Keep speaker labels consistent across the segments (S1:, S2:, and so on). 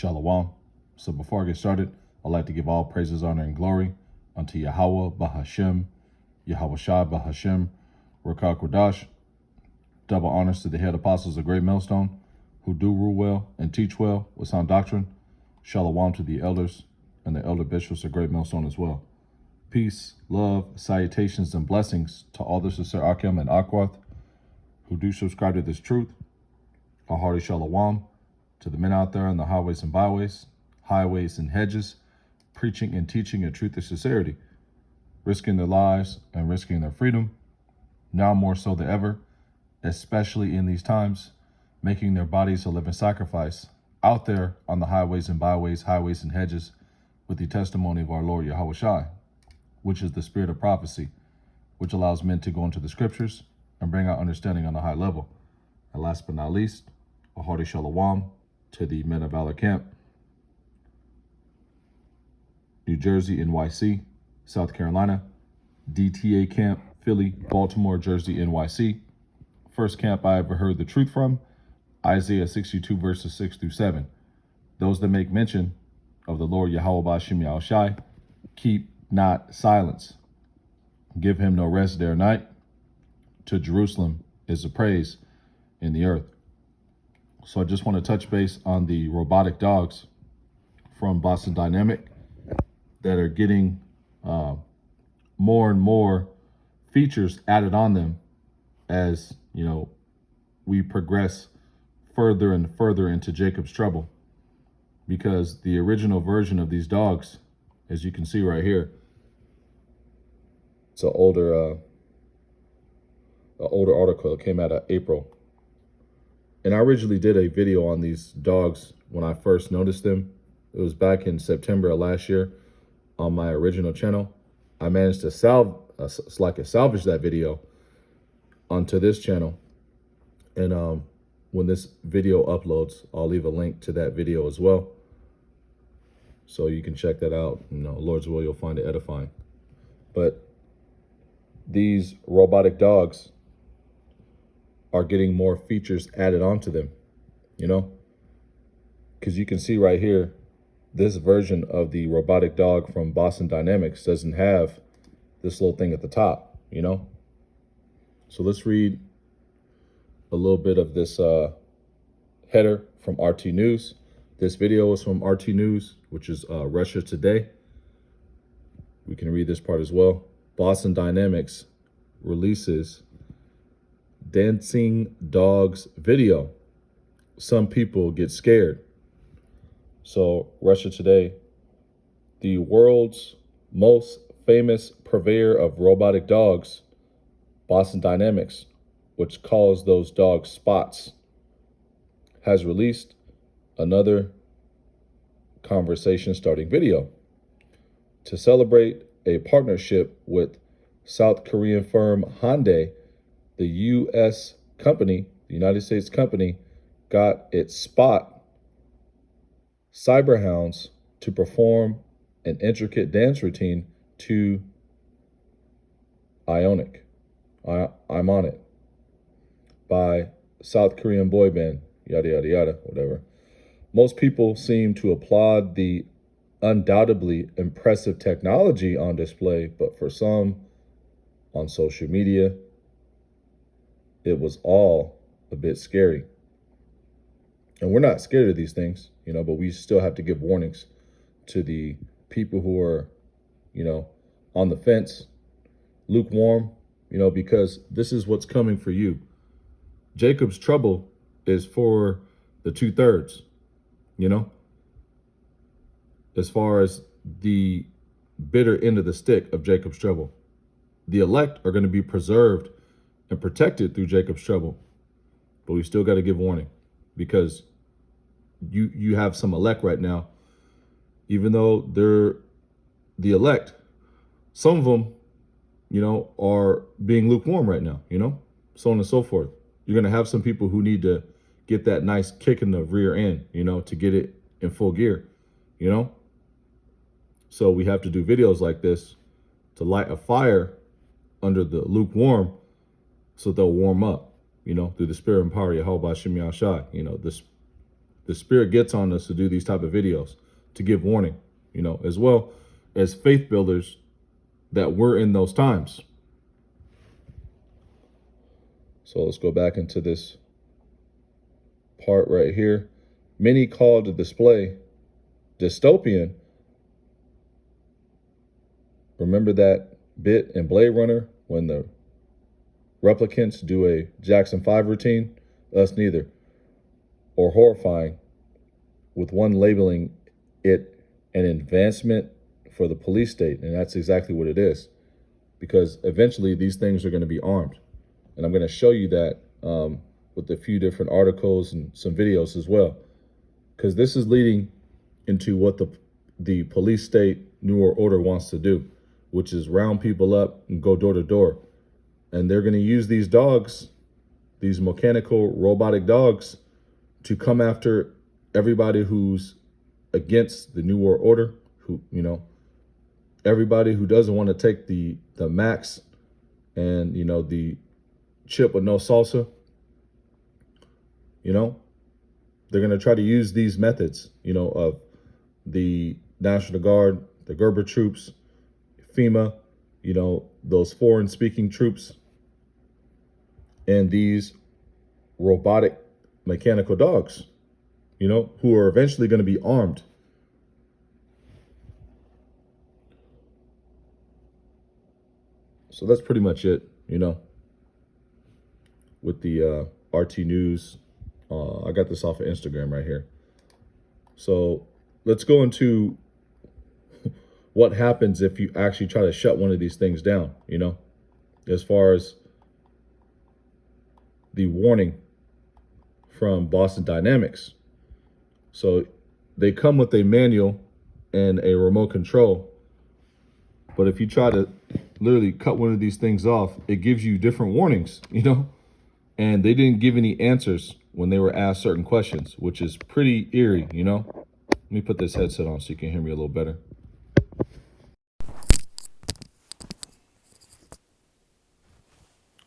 S1: Shalom. So before I get started, I'd like to give all praises, honor, and glory unto Yahweh, Bahashem, Yahweh Shai, Bahashem, Rakah Kodash. Double honors to the head apostles of Great Millstone, who do rule well and teach well with sound doctrine. Shalom to the elders and the elder bishops of Great Millstone as well. Peace, love, salutations, and blessings to all the sister Akim and Akwath who do subscribe to this truth. A hearty shalom to the men out there on the highways and byways, highways and hedges, preaching and teaching in truth and sincerity, risking their lives and risking their freedom, now more so than ever, especially in these times, making their bodies a living sacrifice out there on the highways and byways, highways and hedges, with the testimony of our Lord Yahweh Shai, which is the spirit of prophecy, which allows men to go into the scriptures and bring out understanding on a high level. And last but not least, a hearty shalom to the men of Valor Camp, New Jersey, NYC, South Carolina, DTA Camp, Philly, Baltimore, Jersey, NYC. First camp I ever heard the truth from, Isaiah 62 verses 6 through 7. Those that make mention of the Lord Yahweh Bashim Yahweh Shai, keep not silence. Give him no rest day or night. To Jerusalem is a praise in the earth. So I just want to touch base on the robotic dogs from Boston Dynamic that are getting more and more features added on them as, you know, we progress further and further into Jacob's trouble. Because the original version of these dogs, as you can see right here, it's an older article. It came out of April. And I originally did a video on these dogs when I first noticed them. It was back in September of last year on my original channel. I managed to salvage that video onto this channel. And when this video uploads, I'll leave a link to that video as well, so you can check that out. You know, Lord's will, you'll find it edifying. But these robotic dogs are getting more features added onto them, you know, because you can see right here, this version of the robotic dog from Boston Dynamics doesn't have this little thing at the top, you know. So let's read a little bit of this header from RT News. This video is from RT News, which is Russia Today. We can read this part as well. Boston Dynamics releases dancing dogs video. Some people get scared. So Russia Today, the world's most famous purveyor of robotic dogs, Boston Dynamics, which calls those dogs spots, has released another conversation starting video to celebrate a partnership with South Korean firm Hyundai. The U.S. company, the United States company, got its spot cyberhounds to perform an intricate dance routine to Ionic, I'm on it, by South Korean boy band, yada, yada, yada, whatever. Most people seem to applaud the undoubtedly impressive technology on display, but for some on social media, it was all a bit scary. And we're not scared of these things, you know, but we still have to give warnings to the people who are, you know, on the fence, lukewarm, you know, because this is what's coming for you. Jacob's trouble is for the 2/3, you know, as far as the bitter end of the stick of Jacob's trouble. The elect are going to be preserved and protected through Jacob's trouble. But we still got to give warning, because you have some elect right now, even though they're the elect, some of them, you know, are being lukewarm right now, you know, so on and so forth. You're going to have some people who need to get that nice kick in the rear end, you know, to get it in full gear, you know. So we have to do videos like this to light a fire under the lukewarm, so they'll warm up, you know, through the spirit and power of Yahweh Bashim Yahweh Shai, you know, this The spirit gets on us to do these type of videos, to give warning, as well as faith builders that were in those times. So let's go back into this part right here. Many called the display dystopian. Remember that bit in Blade Runner when the replicants do a Jackson 5 routine? Us neither. Or horrifying, with one labeling it an advancement for the police state. And that's exactly what it is. Because eventually these things are going to be armed. And I'm going to show you that with a few different articles and some videos as well. Because this is leading into what the police state New World Order wants to do, which is round people up and go door to door. And they're going to use these dogs, these mechanical robotic dogs, to come after everybody who's against the New World Order, everybody who doesn't want to take the max and, the chip with no salsa, they're going to try to use these methods, of the National Guard, the Gerber troops, FEMA, those foreign speaking troops, and these robotic mechanical dogs, who are eventually going to be armed. So that's pretty much it, with the RT News. I got this off of Instagram right here. So let's go into what happens if you actually try to shut one of these things down, as far as the warning from Boston Dynamics. So they come with a manual and a remote control. But if you try to literally cut one of these things off, it gives you different warnings, and they didn't give any answers when they were asked certain questions, which is pretty eerie, Let me put this headset on so you can hear me a little better.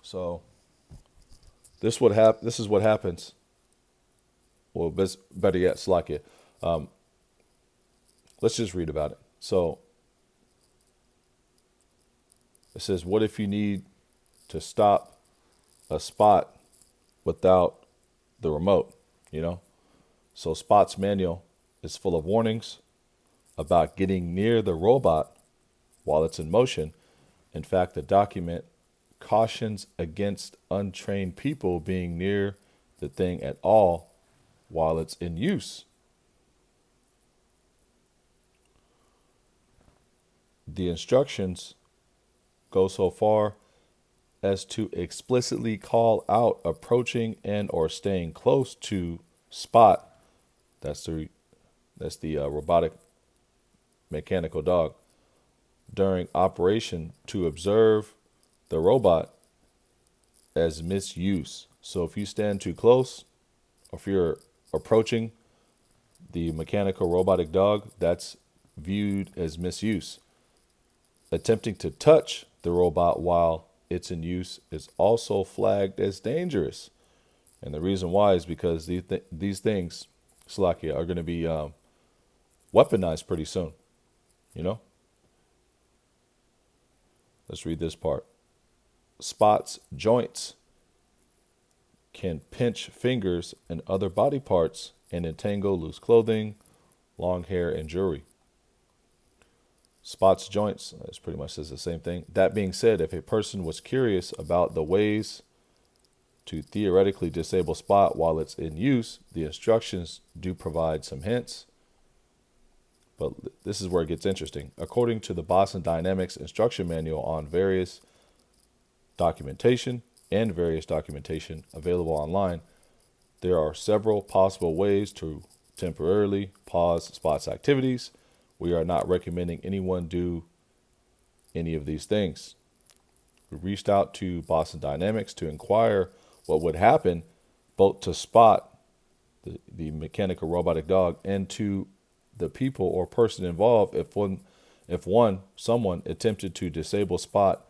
S1: So this is what happens. Well, better yet, Slakia. Let's just read about it. So it says, what if you need to stop a spot without the remote, So Spot's manual is full of warnings about getting near the robot while it's in motion. In fact, the document cautions against untrained people being near the thing at all while it's in use. The instructions go so far as to explicitly call out approaching and or staying close to Spot. That's the robotic mechanical dog during operation to observe the robot as misuse. So if you stand too close, or if you're approaching the mechanical robotic dog, that's viewed as misuse. Attempting to touch the robot while it's in use is also flagged as dangerous. And the reason why is because these things, Slovakia, are going to be weaponized pretty soon. Let's read this part. Spot's joints can pinch fingers and other body parts and entangle loose clothing, long hair, and jewelry. Spot's joints, this pretty much says the same thing. That being said, if a person was curious about the ways to theoretically disable Spot while it's in use, the instructions do provide some hints. But this is where it gets interesting. According to the Boston Dynamics instruction manual on various documentation available online, there are several possible ways to temporarily pause Spot's activities. We are not recommending anyone do any of these things. We reached out to Boston Dynamics to inquire what would happen both to Spot, the mechanical robotic dog, and to the people or person involved if someone attempted to disable Spot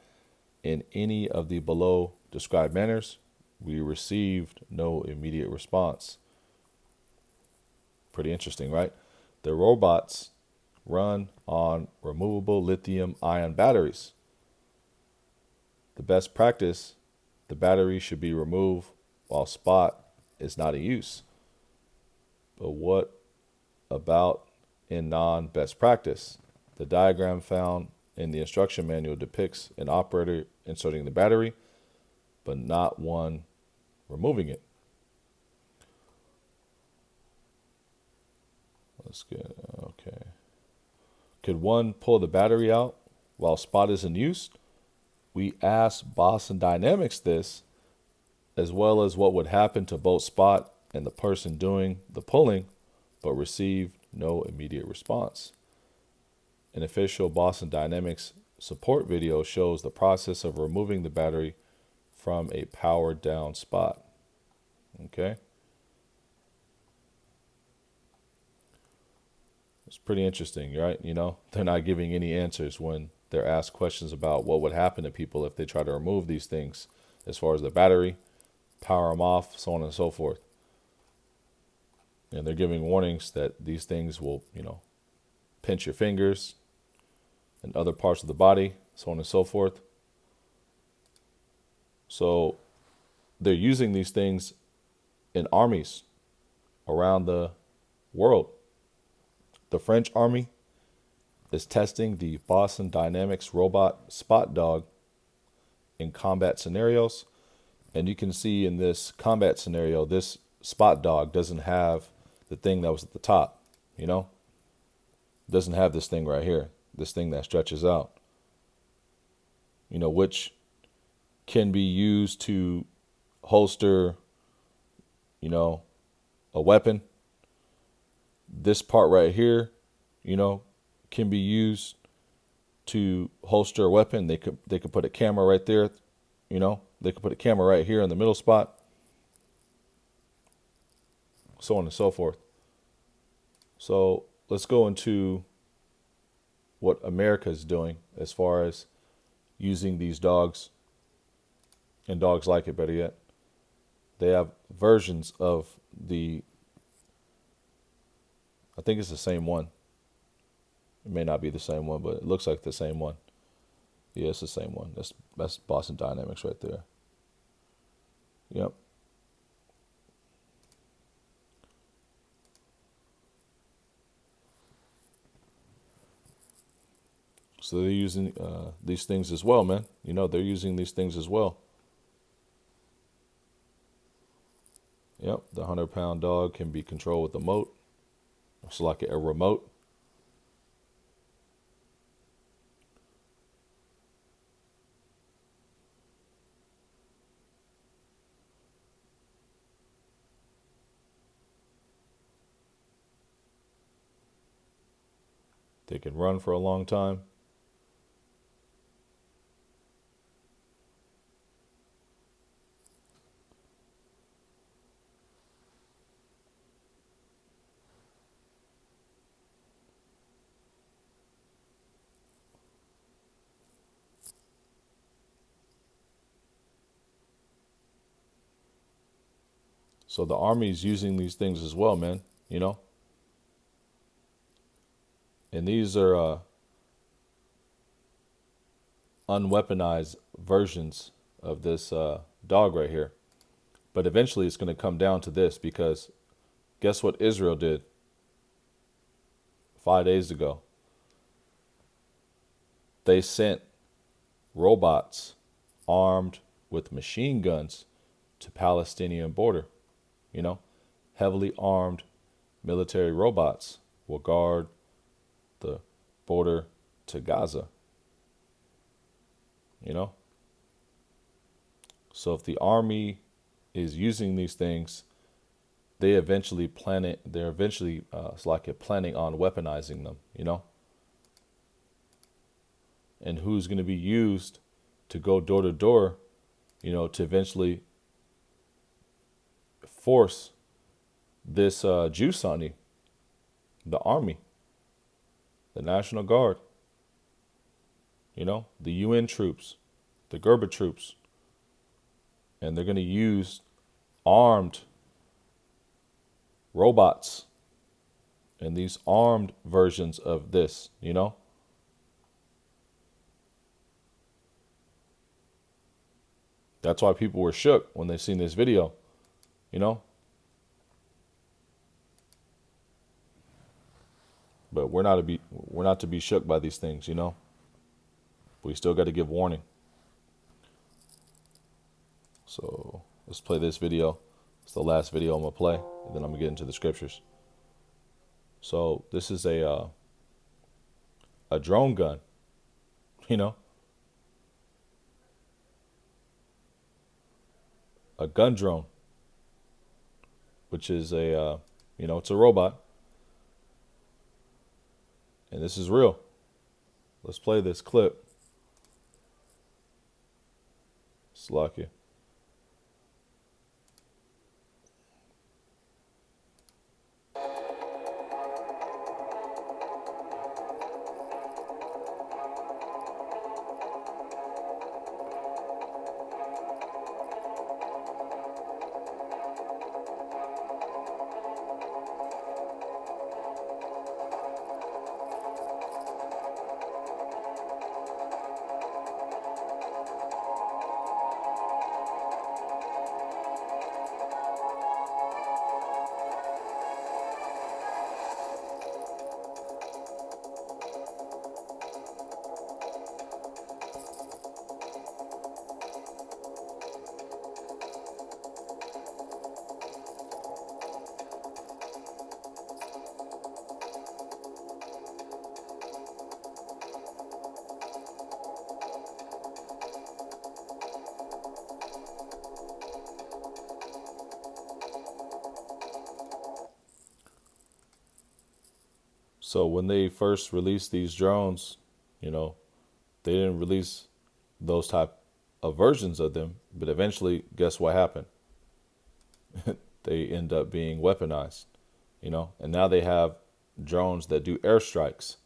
S1: in any of the below described manners. We received no immediate response. Pretty interesting, right? The robots run on removable lithium-ion batteries. The best practice, the battery should be removed while Spot is not in use. But what about in non-best practice? The diagram found in the instruction manual depicts an operator inserting the battery, but not one removing it. Let's get, okay. Could one pull the battery out while Spot is in use? We asked Boston Dynamics this, as well as what would happen to both Spot and the person doing the pulling, but received no immediate response. An official Boston Dynamics support video shows the process of removing the battery from a powered down Spot. Okay. It's pretty interesting, right? You know, they're not giving any answers when they're asked questions about what would happen to people if they try to remove these things, as far as the battery, power them off, so on and so forth. And they're giving warnings that these things will, pinch your fingers and other parts of the body, so on and so forth. So they're using these things in armies around the world. The French army is testing the Boston Dynamics robot Spot Dog in combat scenarios. And you can see in this combat scenario, this Spot Dog doesn't have the thing that was at the top, Doesn't have this thing right here, this thing that stretches out, which can be used to holster, a weapon. This part right here, can be used to holster a weapon. They could put a camera right there, They could put a camera right here in the middle spot, so on and so forth. So let's go into what America is doing as far as using these dogs and dogs like it, better yet. They have versions of I think it's the same one. It may not be the same one, but it looks like the same one. Yeah, it's the same one. That's Boston Dynamics right there. Yep. So they're using these things as well, man. They're using these things as well. Yep, the 100-pound dog can be controlled with a remote. It's like a remote. They can run for a long time. So the Army's using these things as well, man, And these are unweaponized versions of this dog right here. But eventually it's going to come down to this, because guess what Israel did 5 days ago? They sent robots armed with machine guns to Palestinian border. Heavily armed military robots will guard the border to Gaza. So if the Army is using these things, they're eventually planning on weaponizing them, And who's going to be used to go door to door, to eventually force this juice on you? The Army, the National Guard, the UN troops, the Gerber troops. And they're going to use armed robots and these armed versions of this, That's why people were shook when they seen this video, you know. But we're not to be shook by these things, We still got to give warning. So let's play this video. It's the last video I'm gonna play, and then I'm gonna get into the scriptures. So this is a drone gun, a gun drone, which is it's a robot, and this is real. Let's play this clip. Slack. So when they first released these drones, they didn't release those type of versions of them, but eventually, guess what happened? They end up being weaponized, and now they have drones that do airstrikes,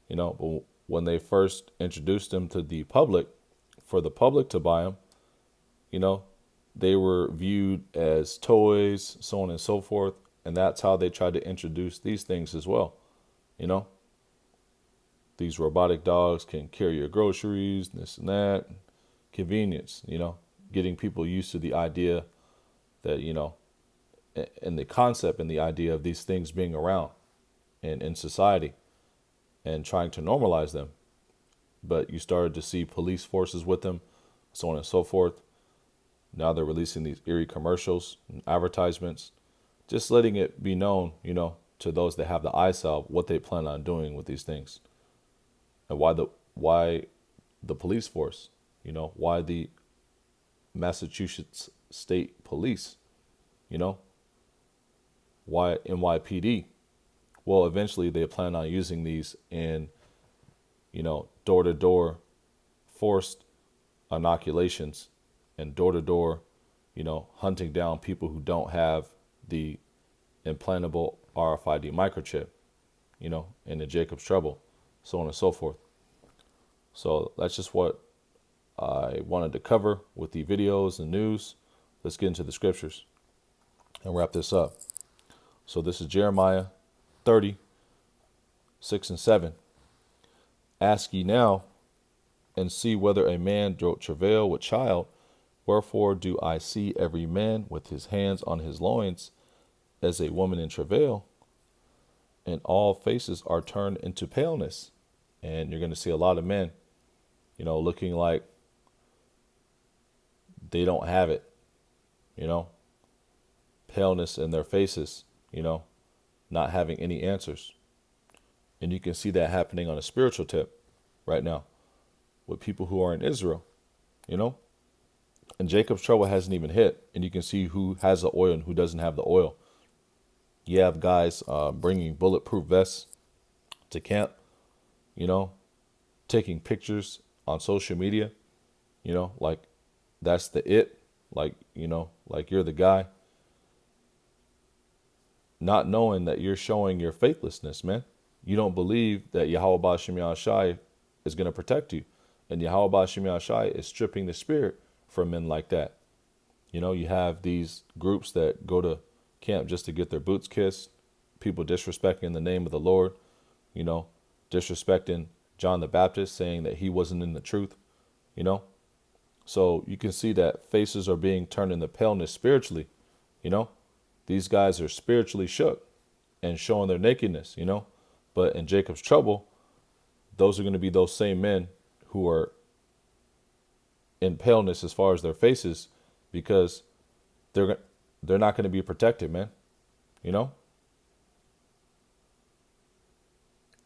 S1: but when they first introduced them to the public, for the public to buy them, they were viewed as toys, so on and so forth, and that's how they tried to introduce these things as well. These robotic dogs can carry your groceries, this and that, convenience, getting people used to the idea that, and the concept and the idea of these things being around and in society and trying to normalize them. But you started to see police forces with them, so on and so forth. Now they're releasing these eerie commercials and advertisements, just letting it be known, to those that have the eye salve, what they plan on doing with these things, and why the police force, why the Massachusetts State Police, why NYPD. Well, eventually they plan on using these in, door-to-door forced inoculations and door-to-door, hunting down people who don't have the implantable RFID microchip, in the Jacob's trouble, so on and so forth. So that's just what I wanted to cover with the videos and news. Let's get into the scriptures and wrap this up. So this is Jeremiah 30, 6 and 7. Ask ye now, and see whether a man doth travail with child. Wherefore do I see every man with his hands on his loins, as a woman in travail, and all faces are turned into paleness. And you're going to see a lot of men, looking like they don't have it, paleness in their faces, not having any answers. And you can see that happening on a spiritual tip right now with people who are in Israel, and Jacob's trouble hasn't even hit. And you can see who has the oil and who doesn't have the oil. You have guys bringing bulletproof vests to camp, taking pictures on social media, like that's the it, like you're the guy, not knowing that you're showing your faithlessness, man. You don't believe that Yahweh Ba'Shem Yahushai is going to protect you, and Yahweh Ba'Shem Yahushai is stripping the spirit from men like that. You have these groups that go to camp just to get their boots kissed, people disrespecting the name of the Lord, you know, disrespecting John the Baptist, saying that he wasn't in the truth, you know. So you can see that faces are being turned into paleness spiritually, you know. These guys are spiritually shook and showing their nakedness, you know. But in Jacob's trouble, those are going to be those same men who are in paleness as far as their faces, because they're not going to be protected, man. You know,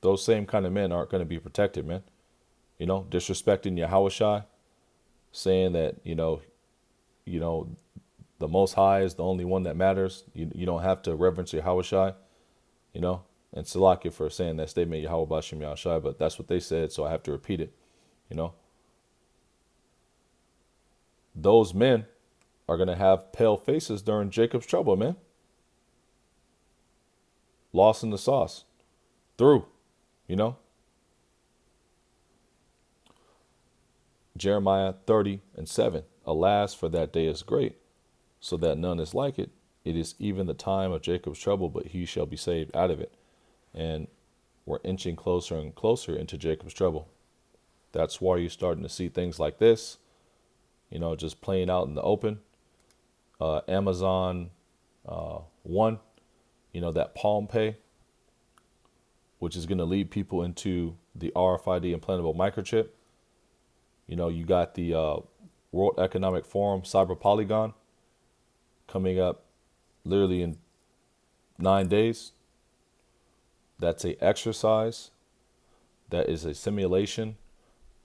S1: those same kind of men aren't going to be protected, man. You know, disrespecting Yahushua, saying that the Most High is the only one that matters. You don't have to reverence Yahushua, you know. And Salakia for saying that statement, Yahweh Bashem Yahushua, but that's what they said, so I have to repeat it, you know. Those men are going to have pale faces during Jacob's trouble, man. Lost in the sauce. Through, you know. Jeremiah 30:7. Alas, for that day is great, so that none is like it. It is even the time of Jacob's trouble, but he shall be saved out of it. And we're inching closer and closer into Jacob's trouble. That's why you're starting to see things like this, you know, just playing out in the open. Amazon One, you know, that Palm Pay, which is going to lead people into the RFID implantable microchip. You know, you got the World Economic Forum Cyber Polygon coming up literally in 9 days. That's a exercise. That is a simulation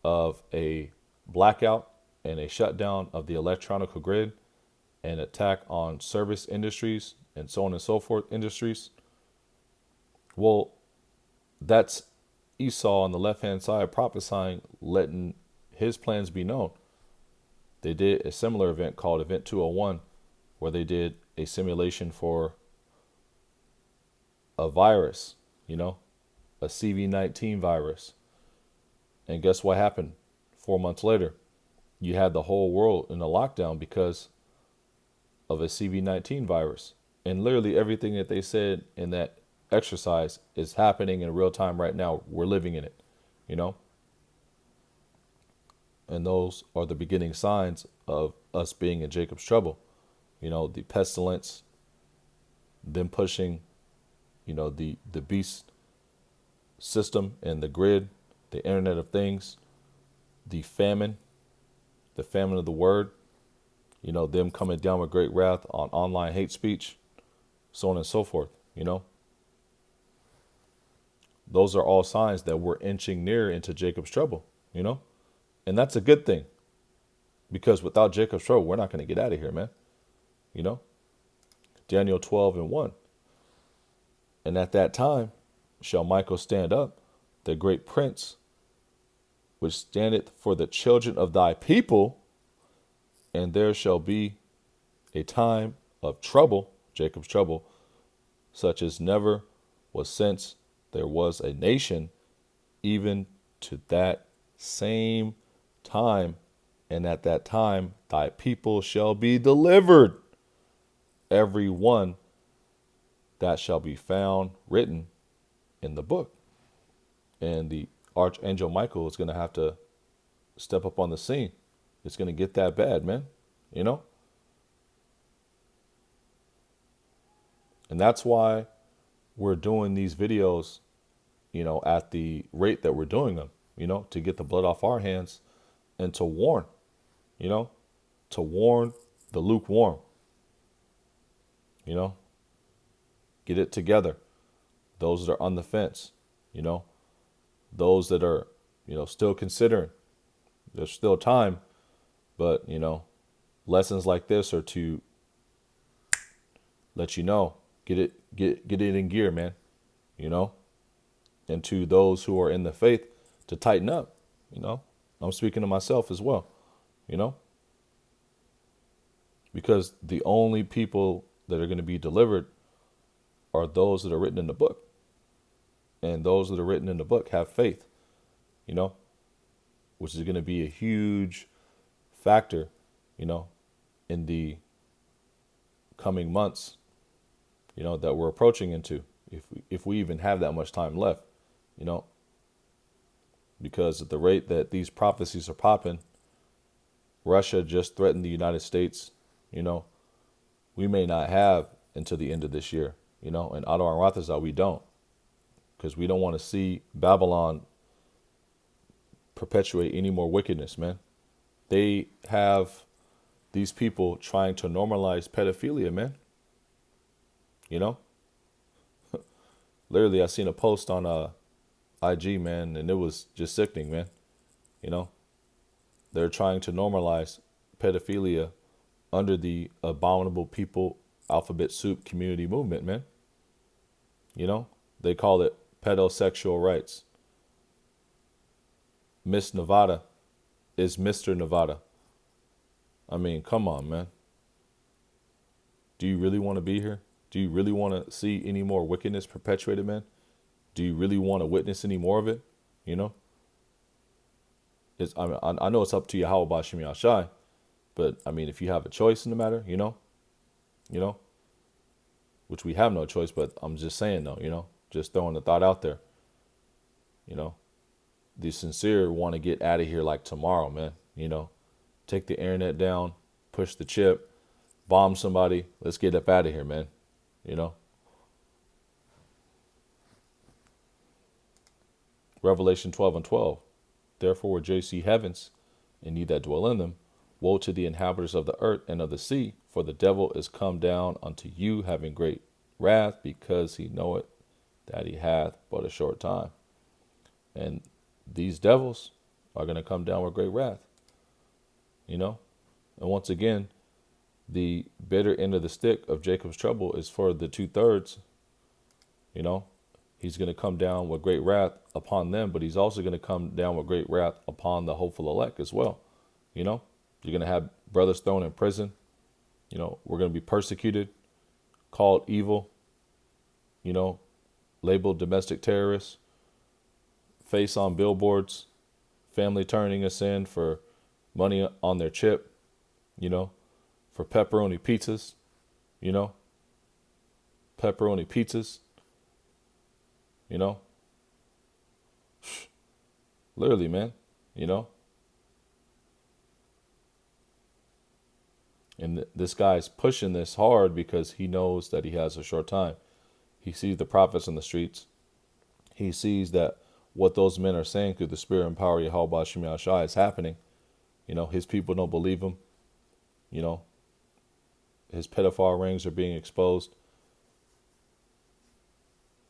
S1: of a blackout and a shutdown of the electronical grid, an attack on service industries and so on and so forth industries. Well, that's Esau on the left-hand side prophesying, letting his plans be known. They did a similar event called Event 201, where they did a simulation for a virus, you know, a CV-19 virus. And guess what happened 4 months later? You had the whole world in a lockdown because of a CV-19 virus. And literally everything that they said in that exercise is happening in real time right now. We're living in it, you know. And those are the beginning signs of us being in Jacob's trouble. You know, the pestilence, them pushing, you know, the beast system and the grid, the Internet of Things, the famine of the word, you know, them coming down with great wrath on online hate speech, so on and so forth, you know. Those are all signs that we're inching near into Jacob's trouble, you know. And that's a good thing, because without Jacob's trouble, we're not going to get out of here, man. You know, Daniel 12:1. And at that time shall Michael stand up, the great prince, which standeth for the children of thy people, and there shall be a time of trouble, Jacob's trouble, such as never was since there was a nation, even to that same time. And at that time thy people shall be delivered, every one that shall be found written in the book. And the Archangel Michael is going to have to step up on the scene. It's going to get that bad, man, you know. And that's why we're doing these videos, you know, at the rate that we're doing them, you know, to get the blood off our hands and to warn, you know, to warn the lukewarm, you know, get it together. Those that are on the fence, you know, those that are, you know, still considering. There's still time, but, you know, lessons like this are to let you know, get it in gear, man, you know. And to those who are in the faith, to tighten up, you know. I'm speaking to myself as well, you know, because the only people that are going to be delivered are those that are written in the book. And those that are written in the book have faith, you know, which is going to be a huge factor, you know, in the coming months, you know, that we're approaching into, if we even have that much time left, you know, because at the rate that these prophecies are popping, Russia just threatened the United States, you know, we may not have until the end of this year, you know, and Otto and Rothesay, we don't, because we don't want to see Babylon perpetuate any more wickedness, man. They have these people trying to normalize pedophilia, man. You know, literally, I seen a post on IG, man, and it was just sickening, man. You know, they're trying to normalize pedophilia under the abominable people alphabet soup community movement, man. You know, they call it pedosexual rights. Miss Nevada is Mr. Nevada. I mean, come on, man. Do you really want to be here? Do you really want to see any more wickedness perpetuated, man? Do you really want to witness any more of it? You know? I know it's up to Yahweh Bashim Yashai, but I mean, if you have a choice in the matter, you know, which we have no choice, but I'm just saying though, you know, just throwing the thought out there, you know, the sincere want to get out of here like tomorrow, man, you know, take the internet down, push the chip, bomb somebody, let's get up out of here, man, you know. Revelation 12:12. Therefore rejoice ye heavens, and ye that dwell in them. Woe to the inhabitants of the earth and of the sea, for the devil is come down unto you, having great wrath, because he knoweth that he hath but a short time. And these devils are going to come down with great wrath, you know. And once again, the bitter end of the stick of Jacob's trouble is for the 2/3, you know. He's going to come down with great wrath upon them, but he's also going to come down with great wrath upon the hopeful elect as well. You know, you're going to have brothers thrown in prison. You know, we're going to be persecuted, called evil, you know, labeled domestic terrorists, face on billboards, family turning us in for money on their chip, you know, for pepperoni pizzas, you know, pepperoni pizzas. You know, literally, man, you know, and this guy's pushing this hard because he knows that he has a short time. He sees the prophets in the streets. He sees that what those men are saying through the spirit and power of Yahweh Bashim Yashai is happening. You know, his people don't believe him. You know, his pedophile rings are being exposed.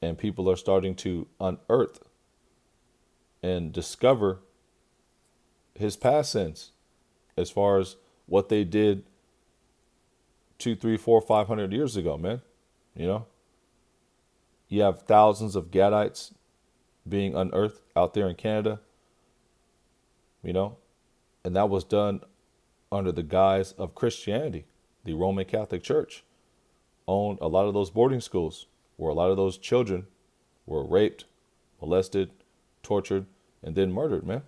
S1: And people are starting to unearth and discover his past sins as far as what they did 200, 300, 400, 500 years ago, man. You know, you have thousands of Gadites being unearthed out there in Canada, you know, and that was done under the guise of Christianity. The Roman Catholic Church owned a lot of those boarding schools, where a lot of those children were raped, molested, tortured, and then murdered, man.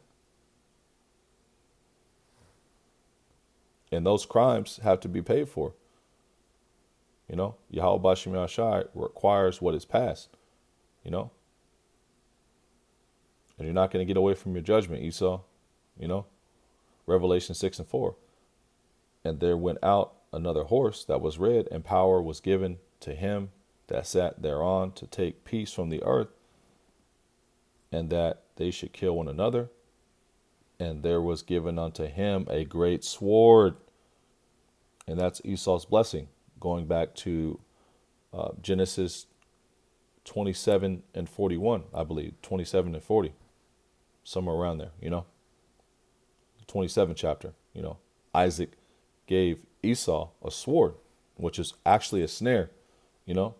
S1: And those crimes have to be paid for. You know, Yahweh Bashim Yashai requires what is past, you know. And you're not going to get away from your judgment, Esau, you know. Revelation 6:4. And there went out another horse that was red, and power was given to him that sat thereon to take peace from the earth, and that they should kill one another. And there was given unto him a great sword. And that's Esau's blessing, going back to Genesis 27:41, I believe, 27 and 40, somewhere around there, you know. 27th chapter, you know. Isaac gave Esau a sword, which is actually a snare, you know.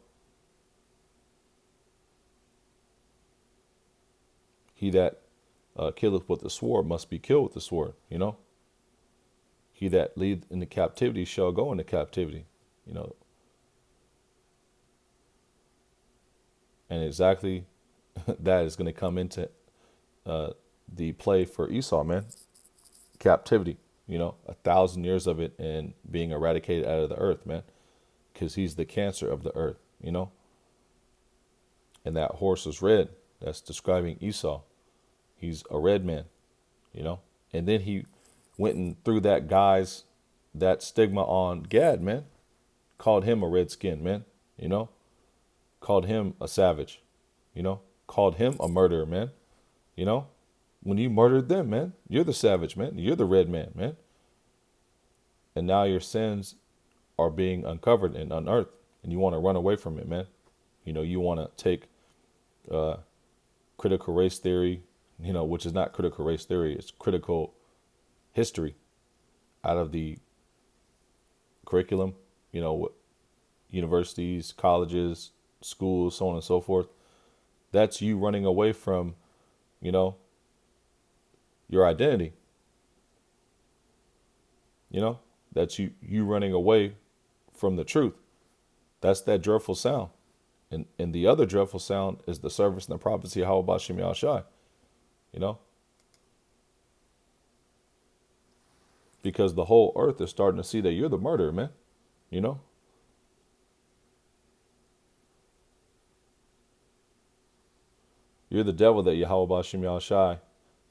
S1: He that killeth with the sword must be killed with the sword, you know. He that lead into captivity shall go into captivity, you know. And exactly that is going to come into the play for Esau, man. Captivity, you know, 1,000 years of it and being eradicated out of the earth, man. Because he's the cancer of the earth, you know. And that horse is red. That's describing Esau. He's a red man, you know. And then he went and threw that stigma on Gad, man. Called him a redskin, man, you know. Called him a savage, you know. Called him a murderer, man, you know. When you murdered them, man, you're the savage, man. You're the red man, man. And now your sins are being uncovered and unearthed, and you want to run away from it, man. You know, you want to take critical race theory, you know, which is not critical race theory, it's critical history, out of the curriculum, you know, universities, colleges, schools, so on and so forth. That's you running away from, you know, your identity. You know, that's you running away from the truth. That's that dreadful sound. And the other dreadful sound is the service and the prophecy of Yahweh Bashem Yahushai. You know? Because the whole earth is starting to see that you're the murderer, man. You know? You're the devil that Yahweh Bashem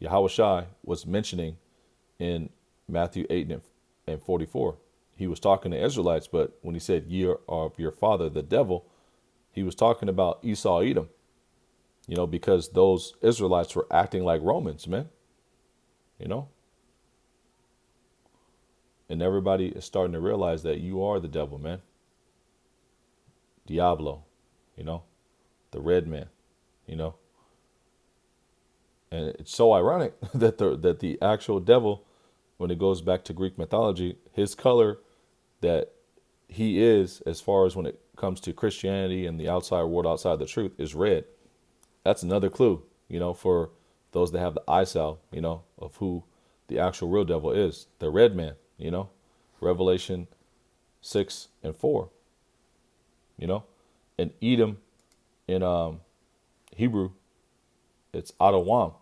S1: Yahushai was mentioning in Matthew 8 and 44. He was talking to Israelites, but when he said, "Ye are of your father, the devil," he was talking about Esau, Edom. You know, because those Israelites were acting like Romans, man. You know? And everybody is starting to realize that you are the devil, man. Diablo, you know? The red man, you know? And it's so ironic that the actual devil, when it goes back to Greek mythology, his color that he is, as far as when it comes to Christianity and the outside world outside the truth, is red. That's another clue, you know, for those that have the eye salve, you know, of who the actual real devil is. The red man, you know, Revelation 6 and 4, you know, and Edom in Hebrew, it's Adawam,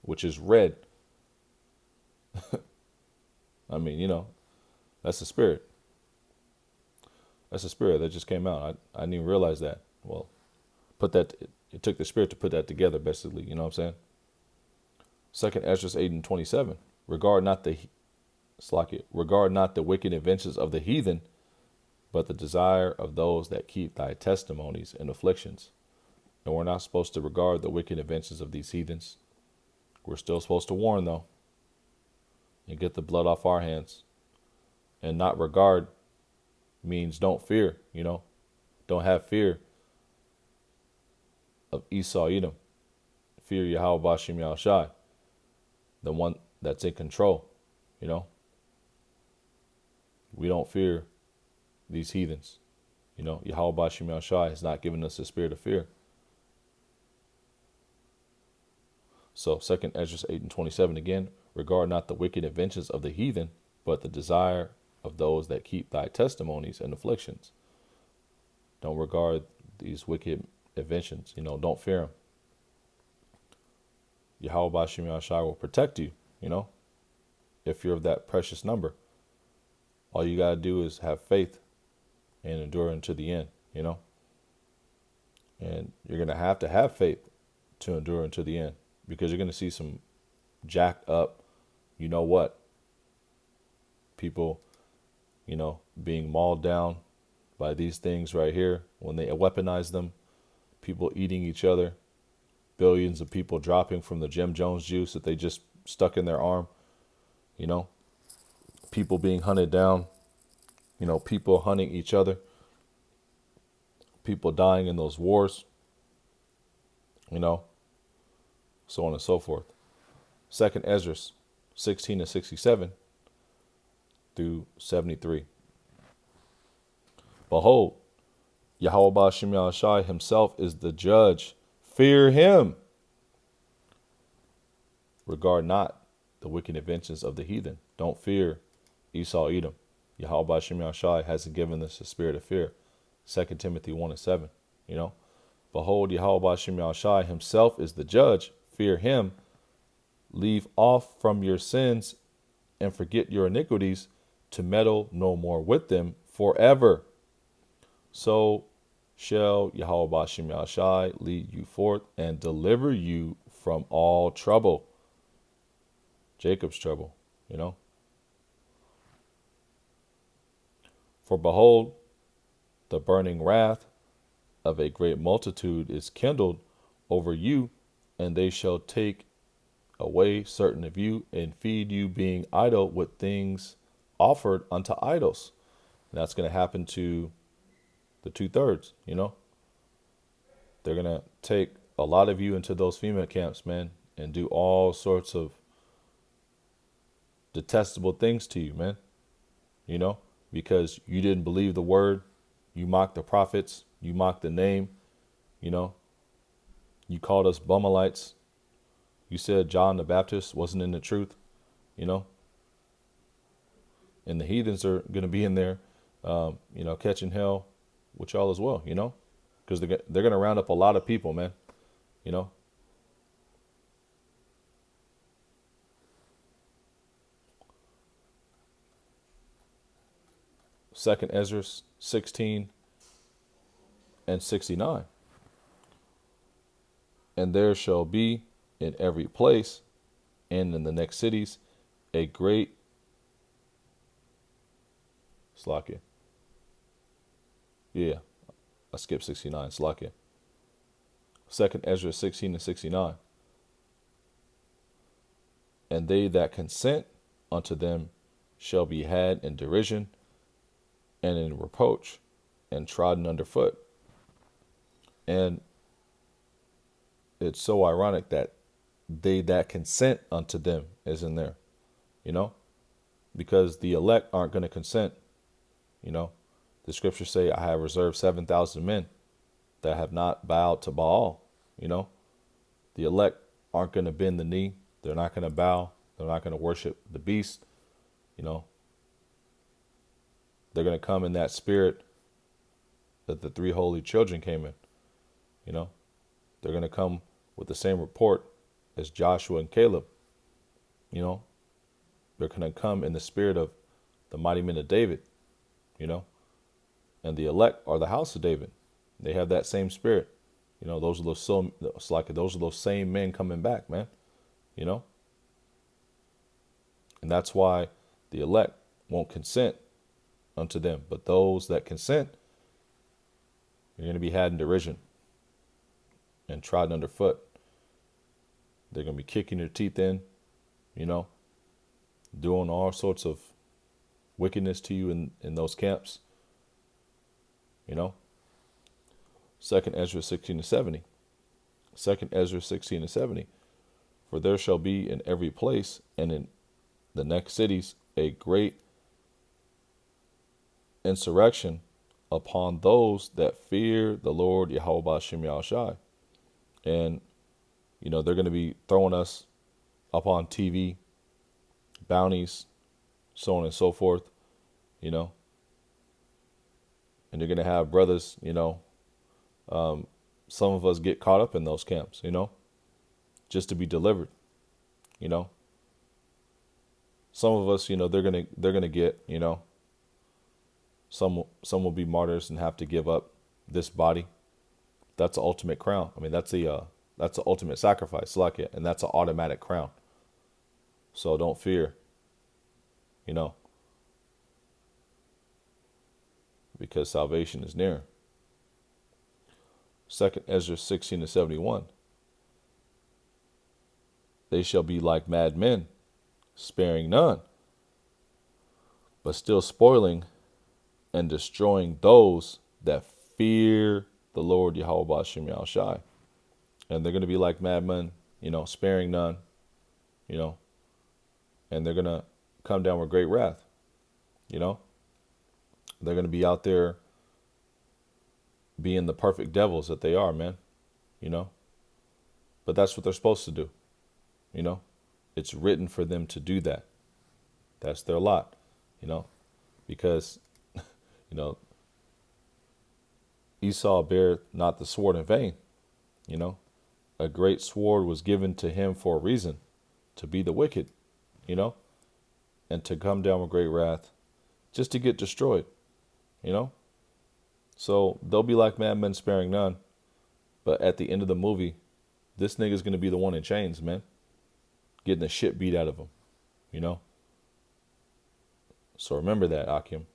S1: which is red. I mean, you know, that's a spirit. That's a spirit that just came out. I didn't even realize that. Well, it took the spirit to put that together, basically. You know what I'm saying? Second Ezra 8 and 27. Regard not the wicked inventions of the heathen, but the desire of those that keep thy testimonies and afflictions. And we're not supposed to regard the wicked inventions of these heathens. We're still supposed to warn, though, and get the blood off our hands. And not regard means don't fear, you know. Don't have fear of Esau, Edom. Fear Yahweh Bashem Yahushai, the one that's in control, you know. We don't fear these heathens. You know, Yahweh Bashem Yahushai has not given us a spirit of fear. So 2 Ezra 8 and 27 again, regard not the wicked inventions of the heathen, but the desire of those that keep thy testimonies and afflictions. Don't regard these wicked inventions, you know, don't fear them. Yahweh Bashem Yahushai will protect you, you know, if you're of that precious number. All you got to do is have faith and endure unto the end, you know. And you're going to have faith to endure unto the end, because you're going to see some jacked up, you know what, people, you know, being mauled down by these things right here when they weaponize them, people eating each other, billions of people dropping from the Jim Jones juice that they just stuck in their arm, you know, people being hunted down, you know, people hunting each other, people dying in those wars, you know, so on and so forth. 2 Ezra 16 and 67 through 73. Behold, Yahweh Bashem Yahushai himself is the judge. Fear him. Regard not the wicked inventions of the heathen. Don't fear Esau, Edom. Yahweh Bashem Yahushai hasn't given us a spirit of fear. 2 Timothy 1 and 7. You know, behold, Yahweh Bashem Yahushai himself is the judge. Fear him. Leave off from your sins and forget your iniquities, to meddle no more with them forever. So shall Yahweh Bashem Yahshai lead you forth and deliver you from all trouble. Jacob's trouble, you know. For behold, the burning wrath of a great multitude is kindled over you, and they shall take away certain of you and feed you, being idle with things offered unto idols. And that's going to happen to the 2/3, you know. They're going to take a lot of you into those FEMA camps, man, and do all sorts of detestable things to you, man, you know, because you didn't believe the word, you mocked the prophets, you mocked the name, you know, you called us Bumalites, you said John the Baptist wasn't in the truth, you know, and the heathens are going to be in there, you know, catching hell with y'all as well, you know, because they're going to round up a lot of people, man, you know. Second Ezra 16 and 69. And there shall be in every place and in the next cities a great Slakia. Yeah, I skipped 69. Slakia. Second Ezra 16 and 69. And they that consent unto them shall be had in derision and in reproach and trodden under foot. And it's so ironic that they that consent unto them is in there, you know, because the elect aren't going to consent, you know. The scriptures say, I have reserved 7,000 men that have not bowed to Baal, you know. The elect aren't going to bend the knee. They're not going to bow. They're not going to worship the beast, you know. They're going to come in that spirit that the three holy children came in, you know. They're going to come with the same report as Joshua and Caleb, you know. They're going to come in the spirit of the mighty men of David, you know. And the elect are the house of David. They have that same spirit. You know, those are those same men coming back, man. You know? And that's why the elect won't consent unto them. But those that consent, you're going to be had in derision and trodden underfoot. They're going to be kicking their teeth in, you know, doing all sorts of wickedness to you in those camps. You know? Second Ezra 16 and 70. Second Ezra 16 and 70. For there shall be in every place and in the next cities a great insurrection upon those that fear the Lord Yahweh Bashem Yahushai. And, you know, they're going to be throwing us up on TV, bounties, so on and so forth, you know. And you're going to have brothers, you know, some of us get caught up in those camps, you know, just to be delivered, you know. Some of us, you know, they're gonna get, you know, some will be martyrs and have to give up this body. That's the ultimate crown. I mean, that's the ultimate sacrifice, like it, and that's an automatic crown. So don't fear, you know, because salvation is near. Second Ezra 16 and 71. They shall be like mad men, sparing none, but still spoiling and destroying those that fear the Lord Yahweh Bashem Yahushai. And they're going to be like madmen, you know, sparing none, you know, and they're going to come down with great wrath, you know. They're going to be out there being the perfect devils that they are, man, you know. But that's what they're supposed to do, you know. It's written for them to do that. That's their lot, you know, because, you know, Esau bare not the sword in vain, you know. A great sword was given to him for a reason, to be the wicked, you know, and to come down with great wrath just to get destroyed, you know. So they'll be like madmen sparing none. But at the end of the movie, this nigga's going to be the one in chains, man. Getting the shit beat out of him, you know? So remember that, Akim.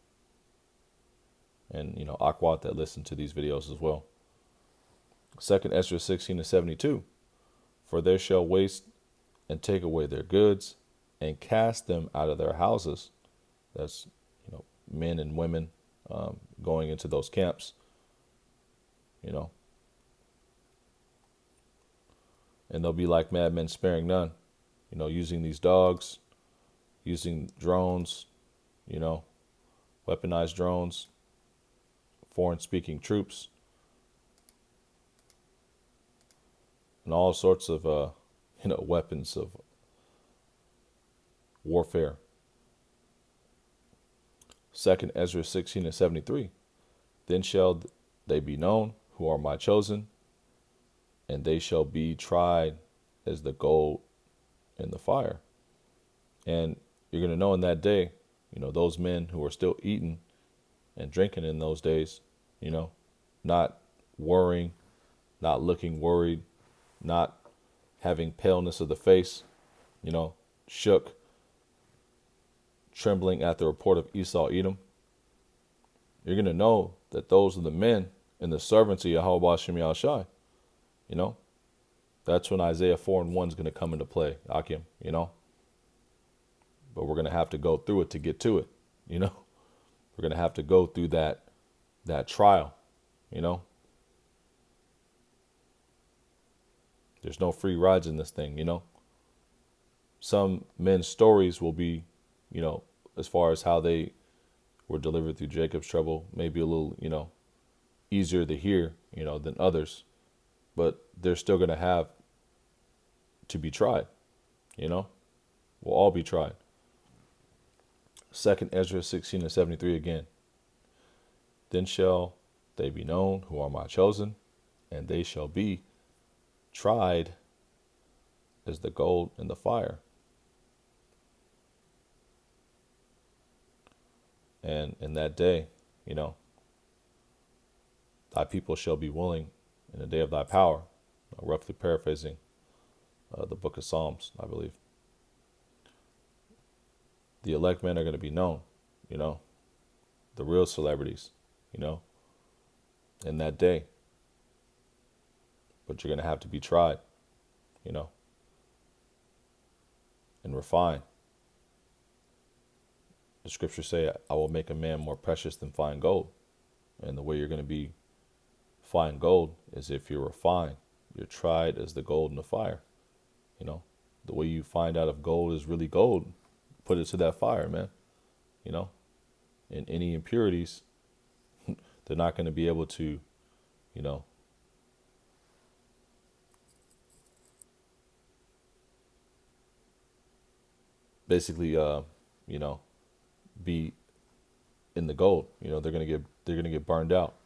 S1: And, Akwat that listen to these videos as well. 2nd Ezra 16-72. For they shall waste and take away their goods and cast them out of their houses. That's, men and women going into those camps, And they'll be like madmen sparing none, using these dogs, using drones, weaponized drones, foreign-speaking troops, and all sorts of, weapons of warfare. 2nd Ezra 16-73. Then shall they be known who are my chosen, and they shall be tried as the gold in the fire. And you're going to know in that day, those men who are still eating and drinking in those days, not worrying, not looking worried, not having paleness of the face, shook, trembling at the report of Esau, Edom. You're going to know that those are the men and the servants of Yahweh Ba'ashem Yahushai. That's when Isaiah 4:1 is going to come into play, Akim, But we're going to have to go through it to get to it, We're going to have to go through that trial, There's no free rides in this thing, Some men's stories will be, as far as how they were delivered through Jacob's trouble, maybe a little, easier to hear, than others. But they're still going to have to be tried, We'll all be tried. 2nd Ezra 16-73 again. Then shall they be known who are my chosen, and they shall be tried as the gold in the fire. And in that day, thy people shall be willing in the day of thy power. Roughly paraphrasing the book of Psalms, I believe. The elect men are going to be known, the real celebrities, in that day. But you're going to have to be tried, and refined. The scriptures say, I will make a man more precious than fine gold. And the way you're going to be fine gold is if you're refined. You're tried as the gold in the fire. The way you find out if gold is really gold, put it to that fire, man. And any impurities, they're not going to be able to, basically, be in the gold. They're gonna get burned out.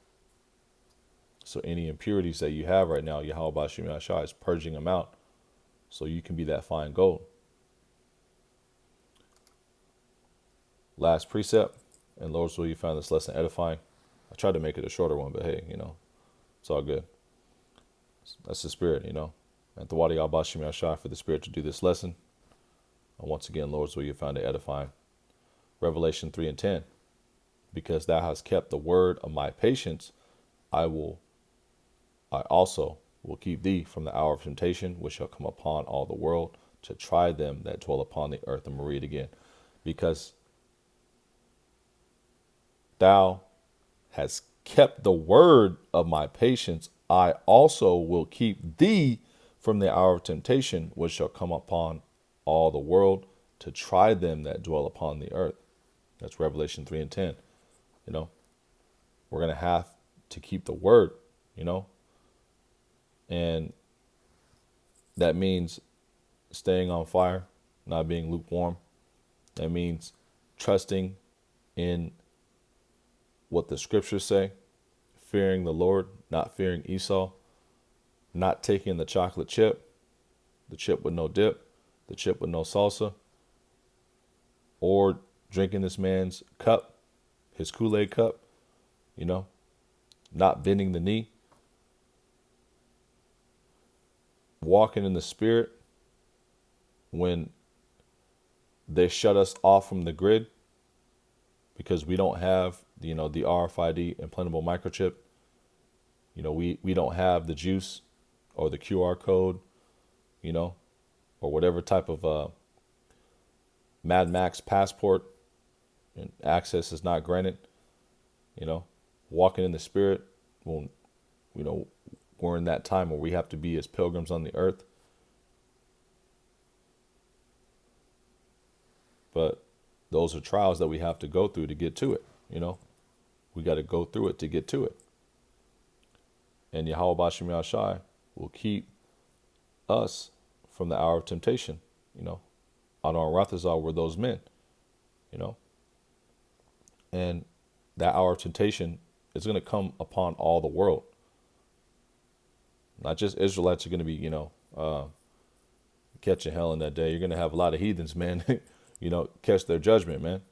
S1: So any impurities that you have right now, Yahweh Ba'ashem Yahushua is purging them out, so you can be that fine gold. Last precept, and Lord's will you found this lesson edifying. I tried to make it a shorter one, but hey, it's all good. That's the spirit, And Thawadi Yahweh Ba'ashem Yahushua for the spirit to do this lesson. And once again, Lord's will you found it edifying. Revelation 3:10. Because thou hast kept the word of my patience, I also will keep thee from the hour of temptation, which shall come upon all the world, to try them that dwell upon the earth. And we'll read again. Because thou hast kept the word of my patience, I also will keep thee from the hour of temptation, which shall come upon all the world, to try them that dwell upon the earth. That's Revelation 3:10. We're going to have to keep the word, and that means staying on fire, not being lukewarm. That means trusting in what the scriptures say, fearing the Lord, not fearing Esau, not taking the chocolate chip, the chip with no dip, the chip with no salsa, or drinking this man's cup, his Kool-Aid cup, not bending the knee, walking in the Spirit when they shut us off from the grid because we don't have, the RFID implantable microchip. We don't have the juice or the QR code, or whatever type of Mad Max passport, and access is not granted. Walking in the Spirit when, we're in that time where we have to be as pilgrims on the earth. But those are trials that we have to go through to get to it. We got to go through it to get to it. And Yahweh Bashim Yahshai will keep us from the hour of temptation. Adon and Rathazal were those men. And that hour of temptation is going to come upon all the world. Not just Israelites are going to be, catching hell in that day. You're going to have a lot of heathens, man, catch their judgment, man.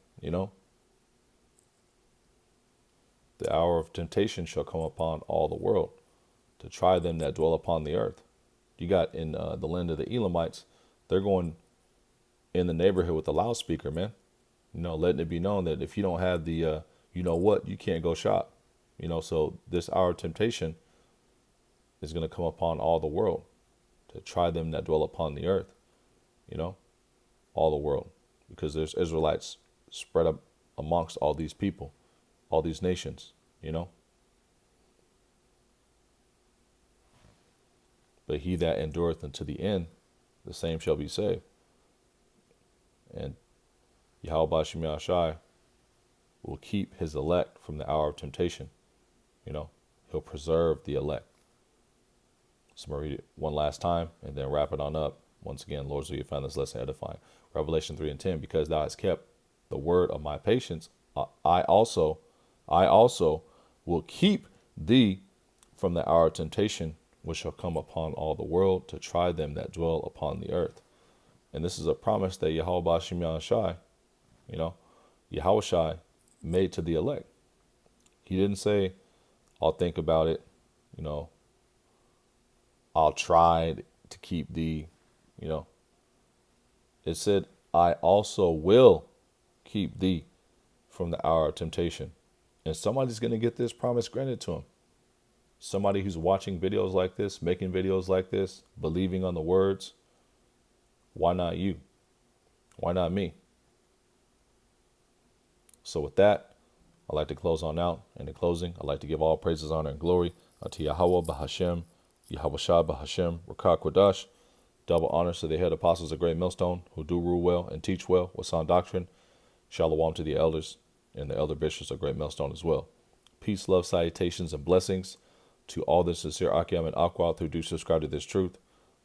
S1: The hour of temptation shall come upon all the world to try them that dwell upon the earth. You got in the land of the Elamites, they're going in the neighborhood with a loudspeaker, man. Letting it be known that if you don't have the, you can't go shop. So this hour of temptation is going to come upon all the world to try them that dwell upon the earth. All the world, because there's Israelites spread up amongst all these people, all these nations, But he that endureth unto the end, the same shall be saved. And Yahweh Bashim Yahshai will keep his elect from the hour of temptation. He'll preserve the elect. So I'm going to read it one last time and then wrap it on up. Once again, Lord, so you find this lesson edifying. Revelation 3:10, because thou hast kept the word of my patience, I also will keep thee from the hour of temptation, which shall come upon all the world to try them that dwell upon the earth. And this is a promise that Yahweh Bashim Yahshai, Yahweh Shai made to the elect. He didn't say, I'll think about it, I'll try to keep thee, It said, I also will keep thee from the hour of temptation. And somebody's going to get this promise granted to him. Somebody who's watching videos like this, making videos like this, believing on the words. Why not you? Why not me? So with that, I'd like to close on out. And in closing, I'd like to give all praises, honor, and glory unto Yahweh Bahashem, Yahweh Shah Bahashem, Rakah Kodash. Double honors to the head apostles of Great Millstone, who do rule well and teach well with sound doctrine. Shalom to the elders and the elder bishops of Great Millstone as well. Peace, love, salutations, and blessings to all the sincere Akim and Akwad who do subscribe to this truth.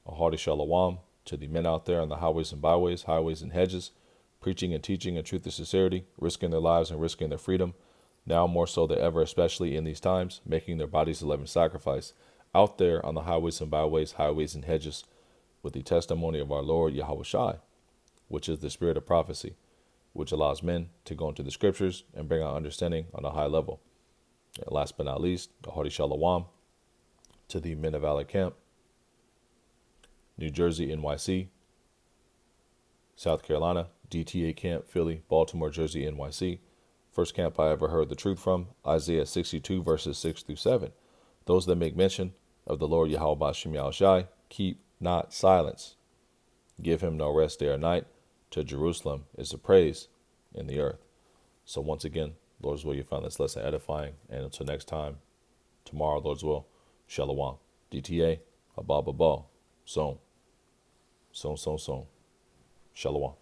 S1: A hearty shalom to the men out there on the highways and byways, highways and hedges, preaching and teaching in truth and sincerity, risking their lives and risking their freedom, now more so than ever, especially in these times, making their bodies a living sacrifice, out there on the highways and byways, highways and hedges, with the testimony of our Lord Yahweh Shai, which is the spirit of prophecy, which allows men to go into the scriptures and bring out understanding on a high level. And last but not least, a hearty shalom to the men of Valor Camp, New Jersey, NYC, South Carolina, DTA Camp, Philly, Baltimore, Jersey, NYC. First camp I ever heard the truth from, Isaiah 62, verses 6 through 7. Those that make mention of the Lord Yahweh Bashim Yahushai, keep not silence. Give him no rest day or night. To Jerusalem is the praise in the earth. So once again, Lord's will, you found this lesson edifying. And until next time, tomorrow, Lord's will, Shalom. DTA, Abba, Abba, Son. Shalom.